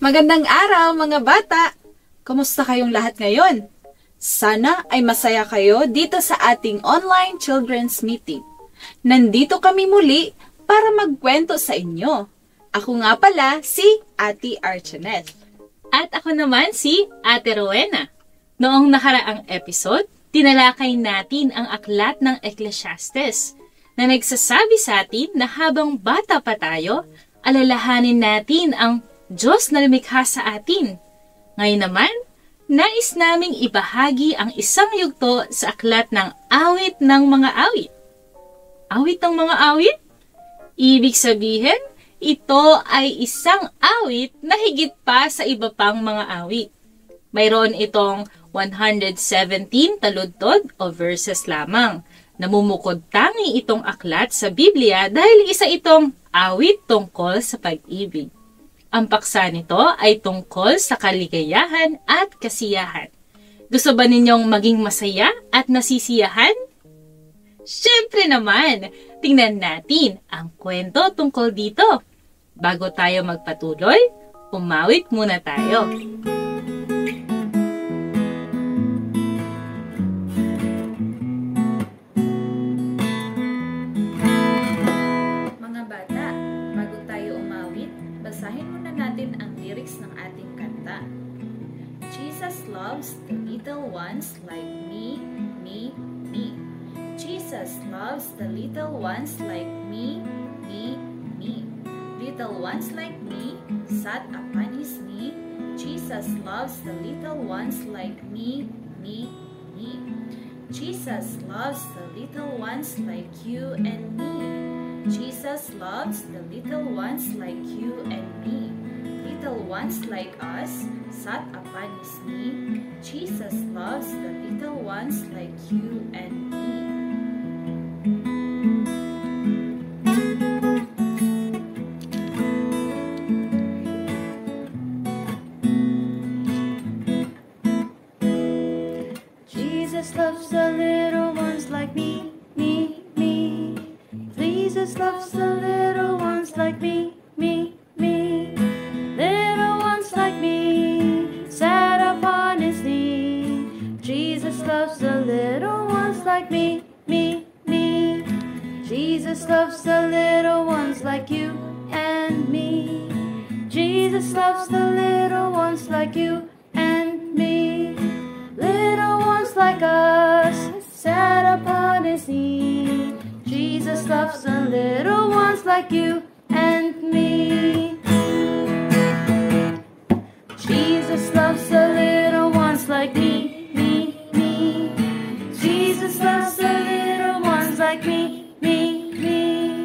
Magandang araw mga bata! Kumusta kayong lahat ngayon? Sana ay masaya kayo dito sa ating online children's meeting. Nandito kami muli para magkwento sa inyo. Ako nga pala si Ate Archaneth. At ako naman si Ate Rowena. Noong nakaraang episode, tinalakay natin ang aklat ng Ecclesiastes na nagsasabi sa atin na habang bata pa tayo, alalahanin natin ang Diyos na lumikha sa atin. Ngayon naman, nais naming ibahagi ang isang yugto sa aklat ng Awit ng Mga Awit. Awit ng Mga Awit? Ibig sabihin, ito ay isang awit na higit pa sa iba pang mga awit. Mayroon itong 117 taludtod o verses lamang. Namumukod tangi itong aklat sa Biblia dahil isa itong awit tungkol sa pag-ibig. Ang paksa nito ay tungkol sa kaligayahan at kasiyahan. Gusto ba ninyong maging masaya at nasisiyahan? Siyempre naman, tingnan natin ang kwento tungkol dito. Bago tayo magpatuloy, umawit muna tayo. Mga bata, bago tayo umawit, basahin muna natin ang lyrics ng ating kanta. Jesus loves the little ones like me, me, me. Jesus loves the little ones like me, me, me. Little ones like me sat upon his knee. Jesus loves the little ones like me, me, me. Jesus loves the little ones like you and me. Jesus loves the little ones like you and me. Little ones like us sat upon his knee. Jesus loves the little ones like you and me. Jesus loves the little ones like me, me, me. Jesus loves the little ones like me, me, me. Little ones like me, sat upon his knee. Jesus loves the little ones like me, me, me. Jesus loves the little ones like you and me. Jesus loves the little ones like you and me. Little ones like us sat upon his knee. Jesus loves the little ones like you and me. Jesus loves the little ones like me, me, me. Jesus loves the little ones like me, me, me.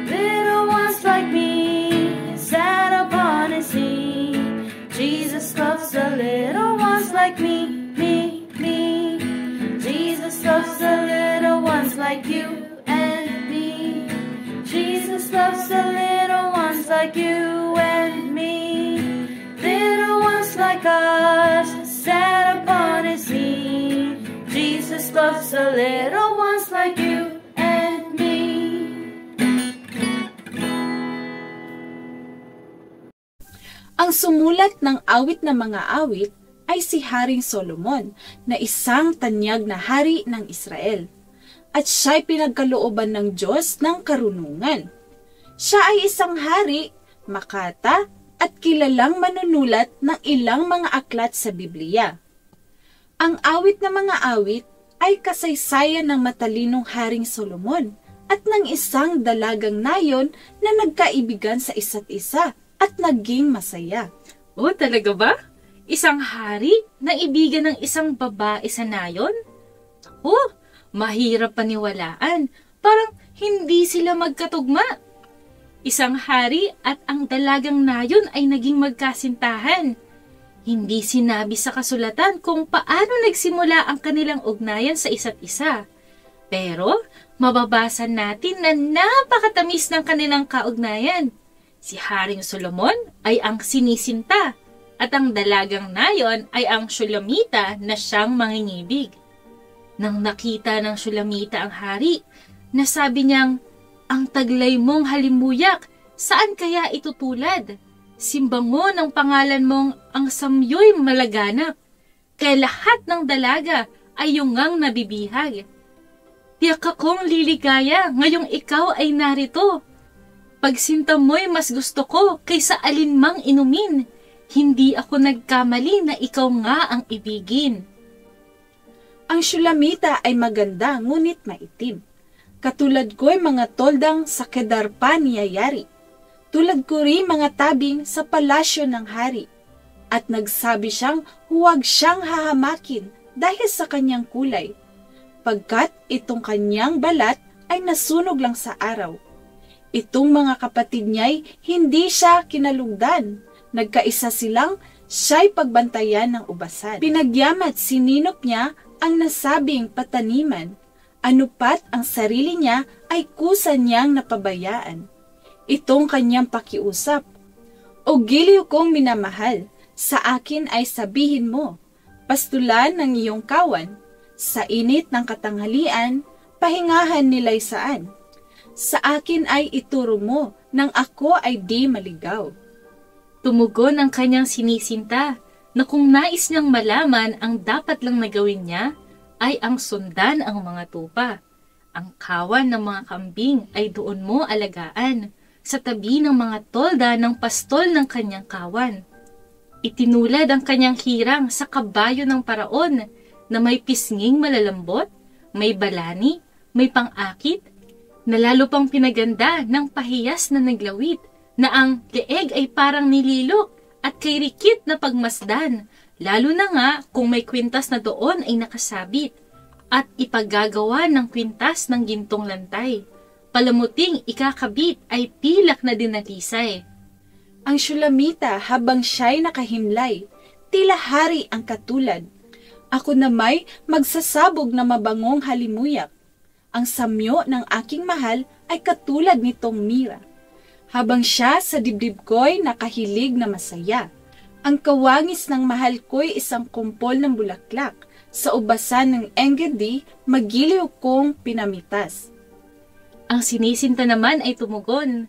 Little ones like me sat upon his knee. Jesus loves the little ones like me, me, me. Jesus loves the little ones like you and me. Jesus loves the little ones like you and me. Little ones like us sat upon his knee. Jesus loves the little ones like you and me. Ang sumulat ng awit na mga awit ay si Haring Solomon na isang tanyag na hari ng Israel. At siya'y pinagkalooban ng Diyos ng karunungan. Siya ay isang hari, makata, at kilalang manunulat ng ilang mga aklat sa Biblia. Ang awit na mga awit ay kasaysayan ng matalinong Haring Solomon at ng isang dalagang nayon na nagkaibigan sa isa't isa at naging masaya. Oh, talaga ba? Isang hari na ibigan ng isang babae sa nayon? Oh, mahirap paniwalaan. Parang hindi sila magkatugma. Isang hari at ang dalagang nayon ay naging magkasintahan. Hindi sinabi sa kasulatan kung paano nagsimula ang kanilang ugnayan sa isa't isa. Pero mababasa natin na napakatamis ng kanilang kaugnayan. Si Haring Solomon ay ang sinisinta at ang dalagang nayon ay ang Shulamita na siyang mangingibig. Nang nakita ng Shulamita ang hari, nasabi niyang, "Ang taglay mong halimuyak, saan kaya ito tulad? Simbango ng pangalan mong ang samyo'y malaganap, kaya lahat ng dalaga ay yungang nabibihag. Tiyak akong liligaya ngayong ikaw ay narito. Pagsinta mo'y mas gusto ko kaysa alinmang inumin. Hindi ako nagkamali na ikaw nga ang ibigin." Ang Shulamita ay maganda ngunit maitim. Katulad ko'y mga toldang sa Kedar pa niyayari. Tulad ko rin mga tabing sa palasyo ng hari. At nagsabi siyang huwag siyang hahamakin dahil sa kanyang kulay, pagkat itong kanyang balat ay nasunog lang sa araw. Itong mga kapatid niya'y hindi siya kinalugdan. Nagkaisa silang siya'y pagbantayan ng ubasan. Pinagyamat sininop niya ang nasabing pataniman. Anupat ang sarili niya ay kusa niyang napabayaan. Itong kanyang pakiusap, "O giliw kong minamahal, sa akin ay sabihin mo, pastulan ng iyong kawan, sa init ng katanghalian, pahingahan nila'y saan. Sa akin ay ituro mo, nang ako ay di maligaw." Tumugon ang kanyang sinisinta na kung nais niyang malaman ang dapat lang na gawin niya, ay ang sundan ang mga tupa. Ang kawan ng mga kambing ay doon mo alagaan, sa tabi ng mga tolda ng pastol ng kanyang kawan. Itinulad ang kanyang hirang sa kabayo ng paraon na may pisnging malalambot, may balani, may pang-akit, na lalo pang pinaganda ng pahiyas na naglawit, na ang leeg ay parang nililok at kay rikit na pagmasdan, lalo na nga kung may kwintas na doon ay nakasabit, at ipagagawa ng kwintas ng gintong lantay. Palamuting ikakabit ay pilak na dinalisay. Ang Shulamita habang siya'y nakahimlay, tila hari ang katulad. Ako na may magsasabog na mabangong halimuyak. Ang samyo ng aking mahal ay katulad nitong mira. Habang siya sa dibdib ko'y nakahilig na masaya. Ang kawangis ng mahal ko'y isang kumpol ng bulaklak. Sa ubasan ng Engedi, magiliw kong pinamitas. Ang sinisinta naman ay tumugon,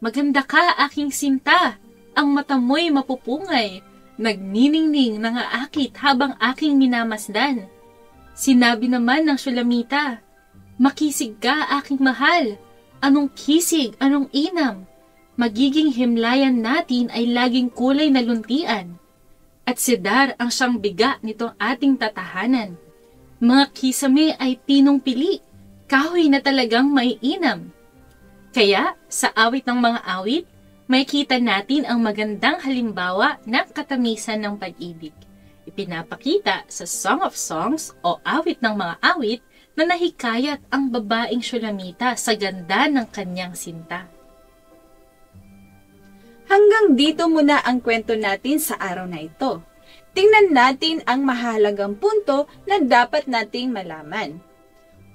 "Maganda ka, aking sinta, ang mata mo'y mapupungay, nagniningning nangaakit habang aking minamasdan." Sinabi naman ng Shulamita, "Makisig ka, aking mahal, anong kisig, anong inam, magiging himlayan natin ay laging kulay na luntian, at sedar ang siyang biga nitong ating tatahanan. Mga kisame ay pinong pili, kahoy na talagang maiinam." Kaya, sa awit ng mga awit, may kita natin ang magandang halimbawa ng katamisan ng pag-ibig. Ipinapakita sa Song of Songs o awit ng mga awit na nahikayat ang babaeng Shulamita sa ganda ng kanyang sinta. Hanggang dito muna ang kwento natin sa araw na ito. Tingnan natin ang mahalagang punto na dapat nating malaman.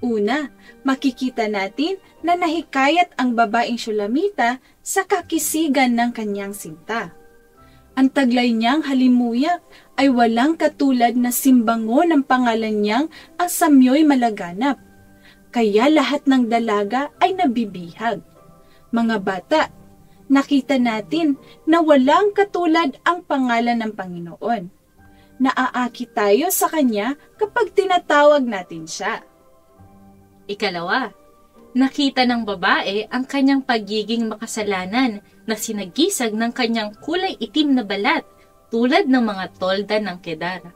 Una, makikita natin na nahikayat ang babaeng Shulamita sa kakisigan ng kanyang sinta. Ang taglay niyang halimuyak ay walang katulad na simbango ng pangalan niyang ang samyo'y malaganap. Kaya lahat ng dalaga ay nabibihag. Mga bata, nakita natin na walang katulad ang pangalan ng Panginoon. Naaakit tayo sa Kanya kapag tinatawag natin siya. Ikalawa, nakita ng babae ang kanyang pagiging makasalanan na sinagisag ng kanyang kulay itim na balat tulad ng mga tolda ng Kedar.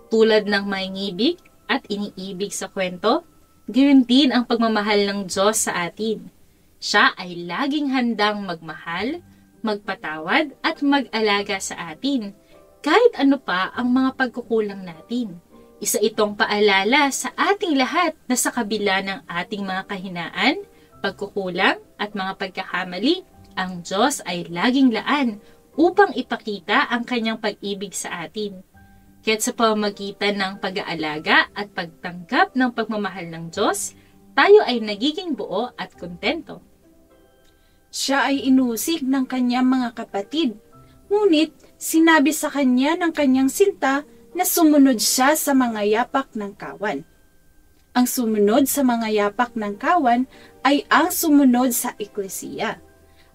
Tulad ng maingibig at iniibig sa kwento, gayon din ang pagmamahal ng Diyos sa atin. Siya ay laging handang magmahal, magpatawad at mag-alaga sa atin, kahit ano pa ang mga pagkukulang natin. Isa itong paalala sa ating lahat na sa kabila ng ating mga kahinaan, pagkukulang at mga pagkakamali, ang Diyos ay laging laan upang ipakita ang kanyang pag-ibig sa atin. Kaya't sa pamamagitan ng pag-aalaga at pagtanggap ng pagmamahal ng Diyos, tayo ay nagiging buo at kontento. Siya ay inusig ng kanyang mga kapatid, ngunit sinabi sa kanya ng kanyang sinta na sumunod siya sa mga yapak ng kawan. Ang sumunod sa mga yapak ng kawan ay ang sumunod sa eklesiya.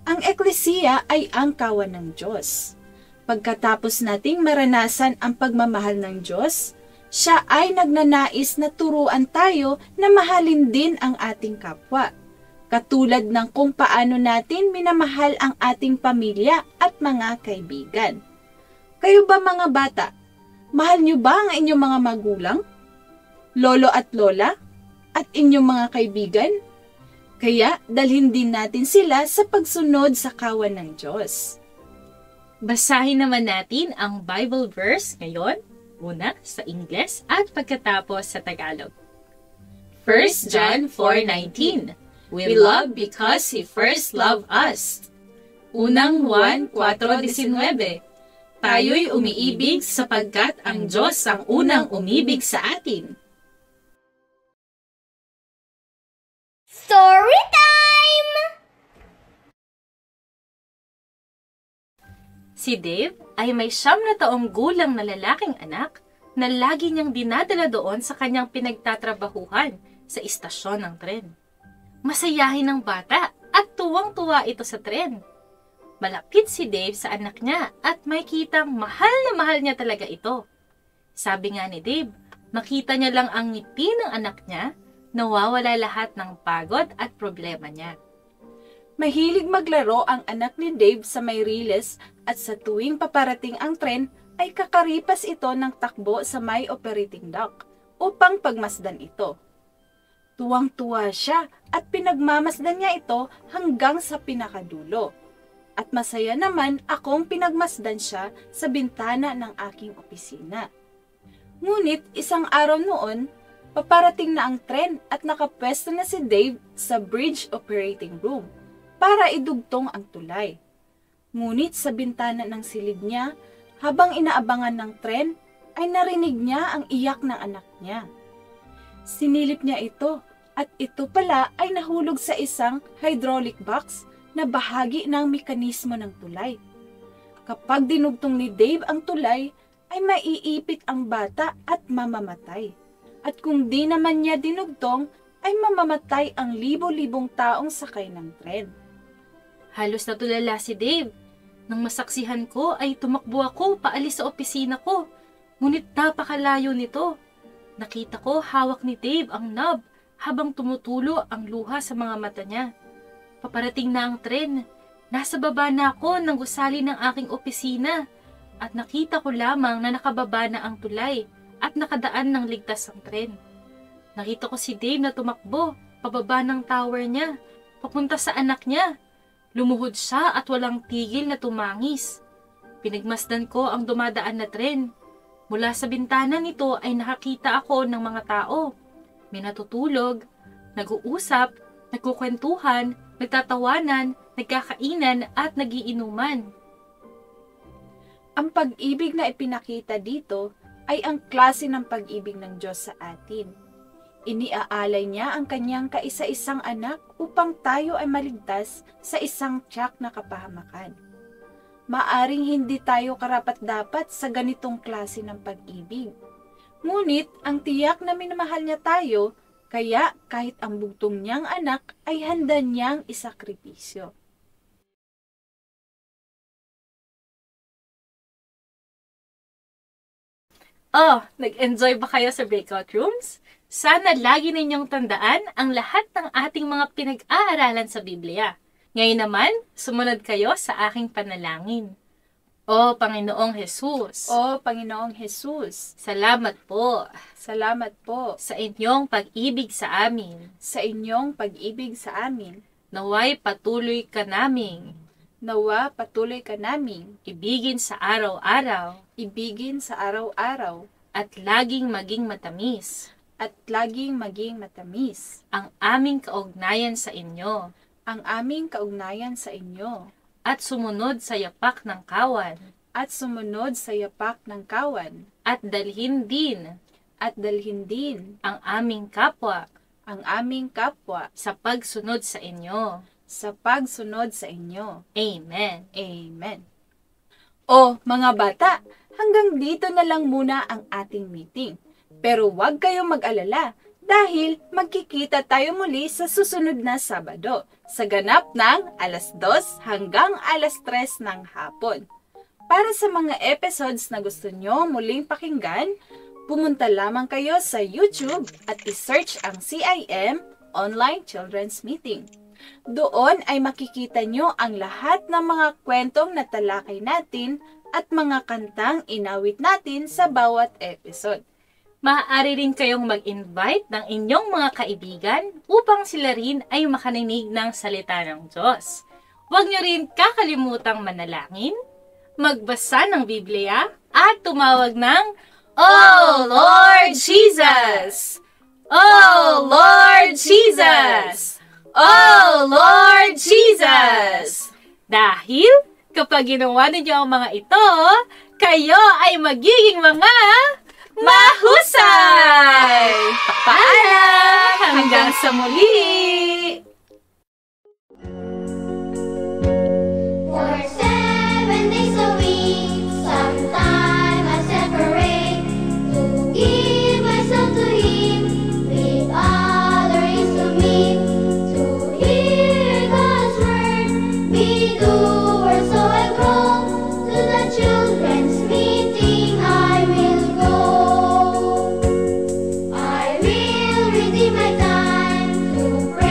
Ang eklesiya ay ang kawan ng Diyos. Pagkatapos nating maranasan ang pagmamahal ng Diyos, siya ay nagnanais na turuan tayo na mahalin din ang ating kapwa, katulad ng kung paano natin minamahal ang ating pamilya at mga kaibigan. Kayo ba mga bata, mahal niyo ba ang inyong mga magulang, lolo at lola, at inyong mga kaibigan? Kaya dalhin din natin sila sa pagsunod sa kawan ng Diyos. Basahin naman natin ang Bible verse ngayon, una sa Ingles at pagkatapos sa Tagalog. 1 John 4:19. We love because He first loved us. Unang Juan 4:19. Tayo'y umiibig sapagkat ang Diyos ang unang umibig sa atin. Story time! Si Dave ay may 9 na taong gulang na lalaking anak na lagi niyang dinadala doon sa kanyang pinagtatrabahuhan sa istasyon ng tren. Masayahin ng bata at tuwang-tuwa ito sa tren. Malapit si Dave sa anak niya at may kitang mahal na mahal niya talaga ito. Sabi nga ni Dave, makita niya lang ang ngiti ng anak niya, nawawala lahat ng pagod at problema niya. Mahilig maglaro ang anak ni Dave sa may riles at sa tuwing paparating ang tren ay kakaripas ito ng takbo sa may operating dock upang pagmasdan ito. Tuwang-tuwa siya at pinagmamasdan niya ito hanggang sa pinakadulo. At masaya naman akong pinagmasdan siya sa bintana ng aking opisina. Ngunit isang araw noon, paparating na ang tren at nakapwesto na si Dave sa bridge operating room para idugtong ang tulay. Ngunit sa bintana ng silid niya, habang inaabangan ng tren, ay narinig niya ang iyak ng anak niya. Sinilip niya ito at ito pala ay nahulog sa isang hydraulic box na bahagi ng mekanismo ng tulay. Kapag dinugtong ni Dave ang tulay, ay maiipit ang bata at mamamatay. At kung di naman niya dinugtong, ay mamamatay ang libo-libong taong sakay ng tren. Halos natulala si Dave. Nang masaksihan ko ay tumakbo ako paalis sa opisina ko. Ngunit napakalayo nito. Nakita ko hawak ni Dave ang knob habang tumutulo ang luha sa mga mata niya. Paparating na ang tren. Nasa baba na ako ng gusali ng aking opisina at nakita ko lamang na nakababa na ang tulay at nakadaan ng ligtas ang tren. Nakita ko si Dave na tumakbo pababa ng tower niya, papunta sa anak niya. Lumuhod siya at walang tigil na tumangis. Pinagmasdan ko ang dumadaan na tren. Mula sa bintana nito ay nakakita ako ng mga tao. May natutulog, nag-uusap, nagkukwentuhan, nagtatawanan, nagkakainan at nagiinuman. Ang pag-ibig na ipinakita dito ay ang klase ng pag-ibig ng Diyos sa atin. Iniaalay niya ang kanyang kaisa-isang anak upang tayo ay maligtas sa isang tiyak na kapahamakan. Maaring hindi tayo karapat-dapat sa ganitong klase ng pag-ibig. Ngunit ang tiyak na minamahal niya tayo, kaya kahit ang bugtong niyang anak ay handa niyang isakripisyo. Oh, nag-enjoy ba kayo sa breakout rooms? Sana lagi ninyong tandaan ang lahat ng ating mga pinag-aaralan sa Biblia. Ngayon naman, sumunod kayo sa aking panalangin. O Panginoong Jesus, O Panginoong Jesus, salamat po salamat po sa inyong pag-ibig sa amin. sa inyong pag-ibig sa amin. Naway patuloy ka naming Nawa patuloy ka naming ibigin sa araw-araw ibigin sa araw-araw at laging maging matamis at laging maging matamis ang aming kaugnayan sa inyo ang aming kaugnayan sa inyo at sumunod sa yapak ng kawan at sumunod sa yapak ng kawan at dalhin din at dalhin din ang aming kapwa ang aming kapwa sa pagsunod sa inyo. sa pagsunod sa inyo. Amen. Amen. O mga bata, hanggang dito na lang muna ang ating meeting. Pero huwag kayong mag-alala dahil magkikita tayo muli sa susunod na Sabado sa ganap ng 2:00 hanggang 3:00 ng hapon. Para sa mga episodes na gusto nyo muling pakinggan, pumunta lamang kayo sa YouTube at isearch ang CIM Online Children's Meeting. Doon ay makikita nyo ang lahat ng mga kwentong natalakay natin at mga kantang inawit natin sa bawat episode. Maaari rin kayong mag-invite ng inyong mga kaibigan upang sila rin ay makarinig ng salita ng Diyos. Huwag nyo rin kakalimutang manalangin, magbasa ng Biblia, at tumawag ng Oh Lord Jesus! Oh Lord Jesus! Oh Lord Jesus! Dahil kapag ginawa ninyo ang mga ito, kayo ay magiging mga mahusay! Paalam! Hanggang sa muli! For 7 days a week, sometime I separate to give myself to Him with other is to me. To hear God's word, be doers, so I grow. To the children's meeting I will go. I will redeem my time to pray.